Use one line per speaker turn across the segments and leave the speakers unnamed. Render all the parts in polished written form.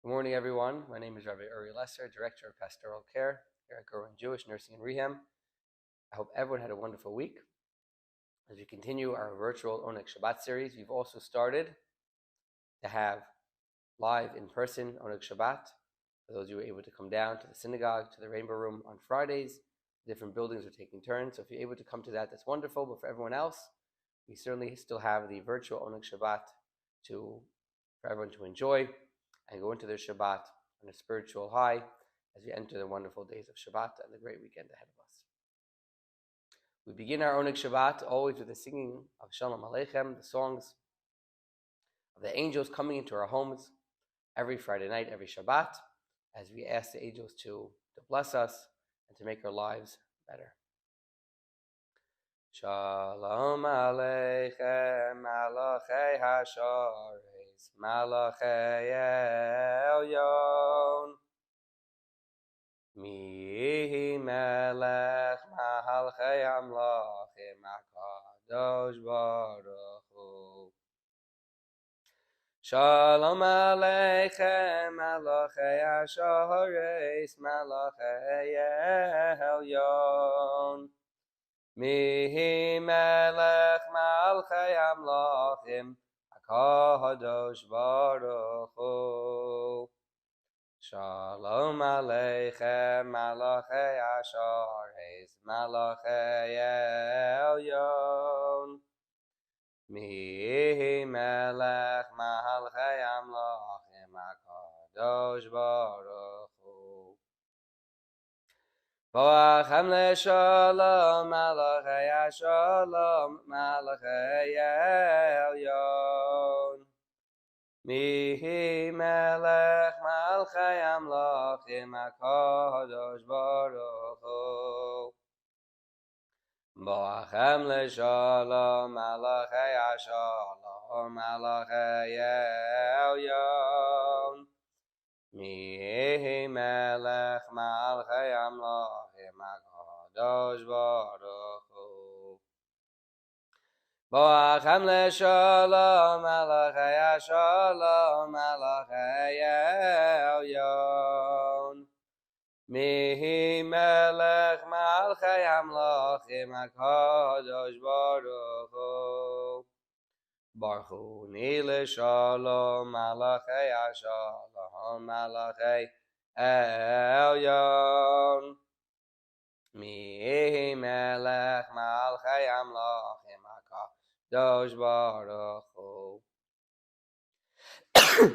Good morning, everyone. My name is Rabbi Lesser, Director of Pastoral Care here at Gurwin Jewish Nursing and Rehab. I hope everyone had a wonderful week. As we continue our virtual Oneg Shabbat series, we've also started to have live in-person Oneg Shabbat. For those who are able to come down to the synagogue, to the Rainbow Room on Fridays, different buildings are taking turns. So if you're able to come to that, that's wonderful. But for everyone else, we certainly still have the virtual Oneg Shabbat for everyone to enjoy and go into their Shabbat on a spiritual high as we enter the wonderful days of Shabbat and the great weekend ahead of us. We begin our Oneg Shabbat always with the singing of Shalom Aleichem, the songs of the angels coming into our homes every Friday night, every Shabbat, as we ask the angels to bless us and to make our lives better. Shalom Aleichem, Malachei HaSharetz, Malachei Elyon, Mihi Melech Mahalchei Amlachim HaKadosh Baruch Hu. Shalom Aleichem, Malachei HaSharetz, Malachei Elyon, Mihi Melech Malchei Amlachim HaKadosh Baruch Hu. Shalom Aleichem, Malachei HaSharetz, Malachei Elyon, Mihi Melech Malchei Amlachim HaKadosh Baruch Hu. Boachem leShalom, Malachei HaShalom, Malachei Elyon, Mihi Melech Malchei Amlachim HaKadosh Baruch Hu. Boachem leShalom, Malachei HaShalom, Malachei Elyon, Mihi Melech Malchei Amlachim HaKadosh Baruch Hu. Boachem leShalom, Malachei HaShalom, Malachei Elyon, Mihi Melech Malchei Amlachim HaKadosh Baruch Hu. Baruch Hu ni leShalom, Malachei HaShalom, Malachei Elyon, Mihi Melech Malchei Amlachim HaKadosh Baruch Hu. Excuse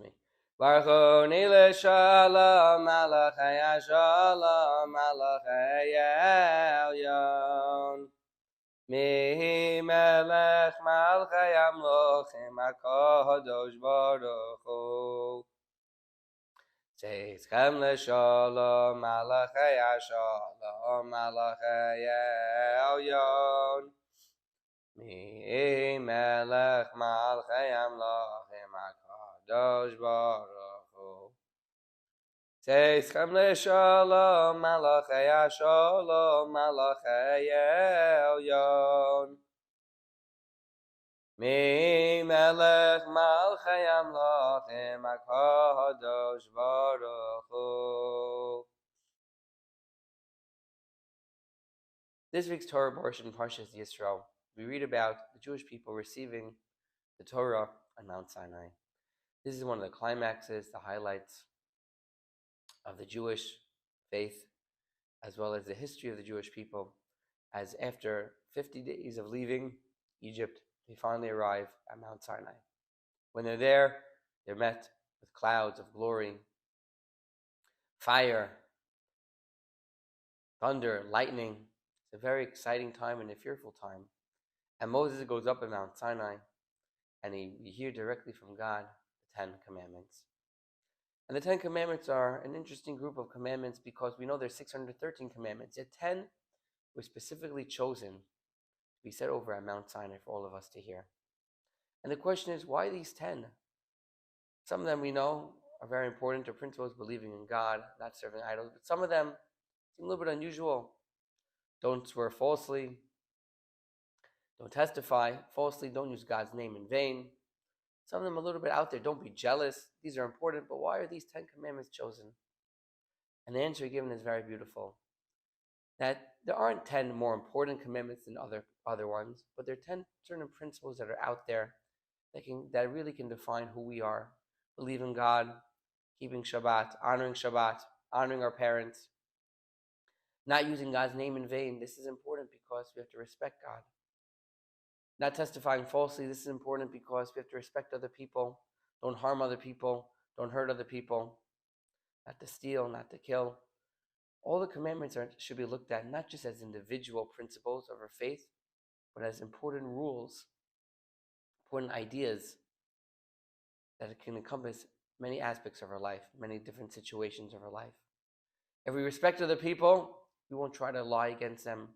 me. Baruch Hu ni leShalom, Malachei HaShalom, Malachei Elyon, Mihi Melech Malchei Amlachim HaKadosh Baruch Hu. Tzedchem leShalom, Malachei HaShalom, Malachei Elyon, Mihi Melech Malchei Amlachim HaKadosh Baruch Hu. Tzedchem leShalom, Malachei HaShalom, Malachei Elyon, Mihi Melech Malchei Amlachim HaKadosh Baruch Hu. This week's Torah portion, Parshas Yisro, we read about the Jewish people receiving the Torah on Mount Sinai. This is one of the climaxes, the highlights of the Jewish faith, as well as the history of the Jewish people, as after 50 days of leaving Egypt, they finally arrive at Mount Sinai. When they're there, they're met with clouds of glory, fire, thunder, lightning. It's a very exciting time and a fearful time. And Moses goes up at Mount Sinai, and we hear directly from God the 10 Commandments. And the 10 Commandments are an interesting group of commandments because we know there's 613 commandments, yet 10 were specifically chosen to be said over at Mount Sinai for all of us to hear. And the question is, why these 10? Some of them we know are very important, are principles believing in God, not serving idols, but some of them seem a little bit unusual. Don't swear falsely, don't testify falsely, don't use God's name in vain, Some of them a little bit out there. Don't be jealous. These are important, but why are these 10 commandments chosen? And the answer given is very beautiful. That there aren't 10 more important commandments than other ones, but there are 10 certain principles that are out there that really can define who we are. Believe in God, keeping Shabbat, honoring our parents, not using God's name in vain. This is important because we have to respect God. Not testifying falsely. This is important because we have to respect other people. Don't harm other people. Don't hurt other people. Not to steal, not to kill. All the commandments should be looked at not just as individual principles of our faith, but as important rules, important ideas that it can encompass many aspects of our life, many different situations of our life. If we respect other people, we won't try to lie against them.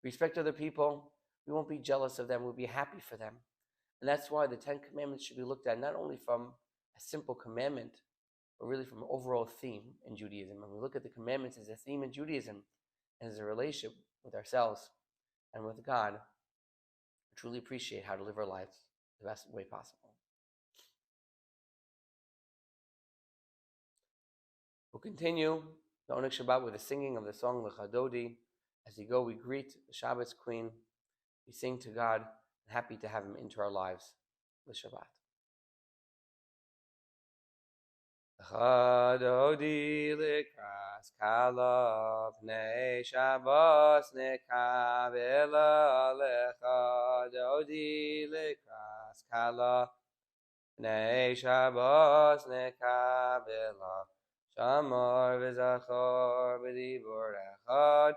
Respect other people, we won't be jealous of them, we'll be happy for them. And that's why the 10 commandments should be looked at not only from a simple commandment, but really from an overall theme in Judaism. And we look at the commandments as a theme in Judaism and as a relationship with ourselves and with God, we truly appreciate how to live our lives the best way possible. We'll continue the Oneg Shabbat with the singing of the song L'Chadodi. As we go, we greet the Shabbat's Queen. We sing to God, and happy to have Him into our lives with Shabbat. L'Chadodi l'kras kala pnei Shabbos nekavela. L'Chadodi l'kras kala pnei Shabbos nekavela. Shamar v'zachor b'dibur echad.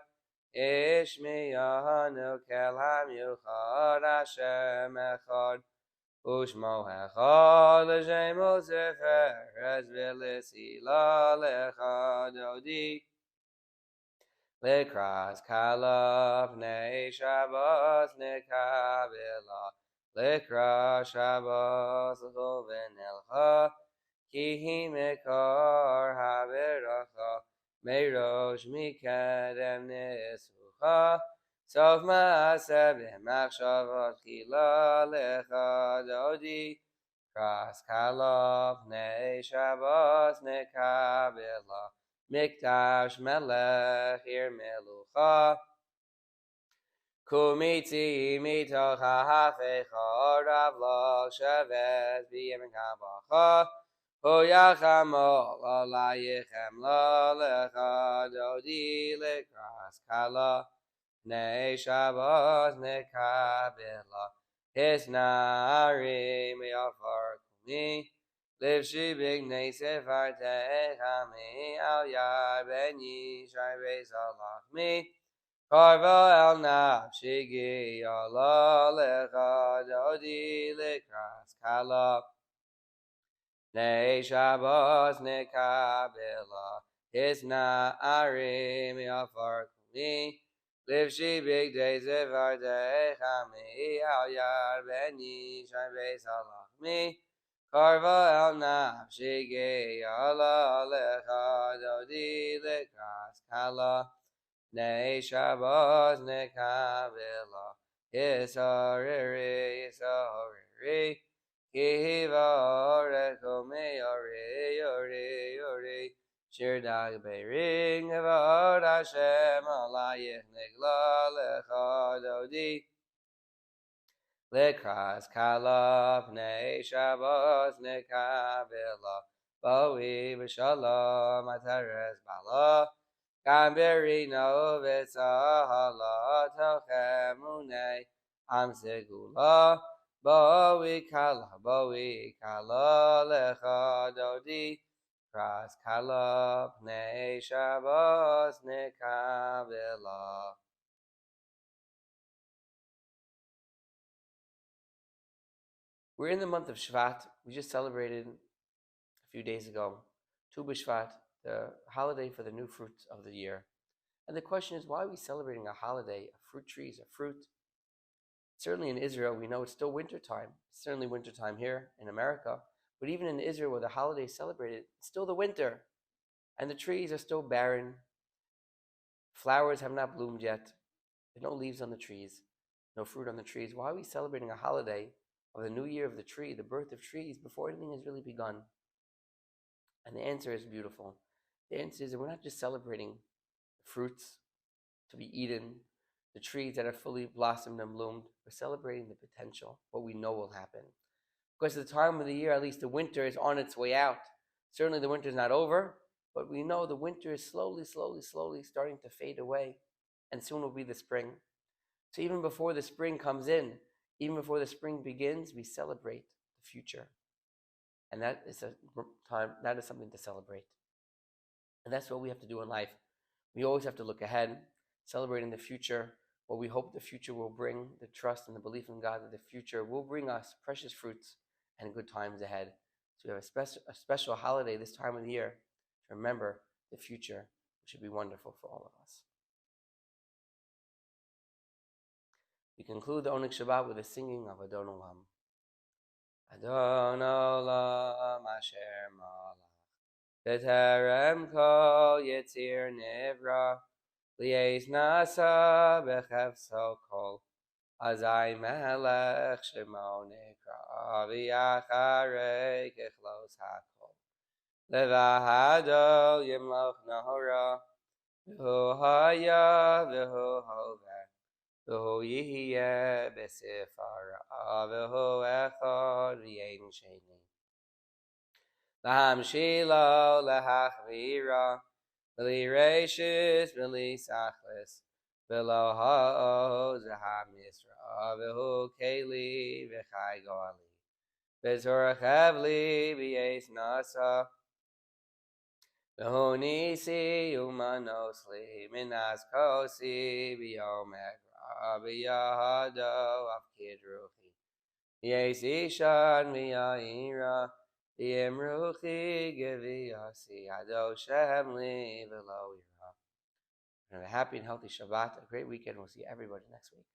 Ishmiyanu kel hamiuchad Hashem echad. Ushmo echad l'shemo seferes v'lisila l'chadodi. L'kras kala pnei Shabbos nekavela. L'kras Shabbos l'choven elcha. Ki hi mekar haveracha. Meirosh mikedem nesucha. Sof maaseh b'machshavot chila l'chadodi. Kras kala pnei Shabbos nekavela. Mikdash melech ir melucha. Kumitzi mitoch ha'hafecha. Rav lo shevet b'yem kabacha. Hoyachamol alayichem la l'chadodi. L'kras kala pnei Shabbos nekavela. Hisnarim yafar kumi. Livshi b'gnei sefartei chami. Al yad ben yishai beis alachmi. Karva el nafshi giyala l'chadodi. L'kras kala pnei Shabbos nekavela. Hisnarim yafar kumi. Livshi b'gnei sefartei chami. Al yad ben yishai beis alachmi. Karva el nafshi giyala l'chadodi. L'kras kala pnei Shabbos nekavela. Yisariri, yisariri. Ki v'orech me'yori, yori, yori. Shir dag beiring v'od Hashem alayich nigla l'chadodi. L'kras kala pnei Shabbos nekavela. Boi b'shalom atares bala. Gamberino v'tzahala tochemunei am segula. Boi kala l'chadodi. Kras kala pnei Shabbos nekavela. We're in the month of Shvat. We just celebrated a few days ago, Tu B'Shvat, the holiday for the new fruits of the year. And the question is, why are we celebrating a holiday of fruit trees, of fruit? Certainly in Israel, we know it's still wintertime. It's certainly wintertime here in America. But even in Israel, where the holiday is celebrated, it's still the winter. And the trees are still barren. Flowers have not bloomed yet. There are no leaves on the trees, no fruit on the trees. Why are we celebrating a holiday of the new year of the tree, the birth of trees, before anything has really begun? And the answer is beautiful. The answer is that we're not just celebrating the fruits to be eaten, the trees that have fully blossomed and bloomed. We're celebrating the potential, what we know will happen. Because at the time of the year, at least the winter is on its way out. Certainly the winter is not over, but we know the winter is slowly starting to fade away, and soon will be the spring. So even before the spring comes in, even before the spring begins, we celebrate the future. And that is something to celebrate. And that's what we have to do in life. We always have to look ahead, celebrating the future, what we hope the future will bring, the trust and the belief in God that the future will bring us precious fruits and good times ahead. So we have a special holiday this time of the year to remember the future, which should be wonderful for all of us. We conclude the Oneg Shabbat with the singing of Adon Olam. Adon Olam Asher Malach B'terem Kol Yitzir Nivra Li'ez Nasa B'chefso Kol Azai Melech Shemo Nikra V'yacharei Kichlos HaKol Levahado Yimloch Nahora V'hu Haya V'hu Hoveh V'hu Yihye B'sifara V'hu Echad V'yein Sheni L'hamshilo L'hachvira V'li Reishis V'li Sachlis V'lo Ha'oz V'hamisra V'hu Keli V'chai Goali V'zorach Evli V'yes Nasa V'hu Nisi Umanosli Minas Kosi V'yomegra V'yahado Avkid Ruchi V'yes Ishan V'yahira V'yemruchi Giviyasi Ado Shem Li V'lo Yira. Have a happy and healthy Shabbat, a great weekend. We'll see everybody next week.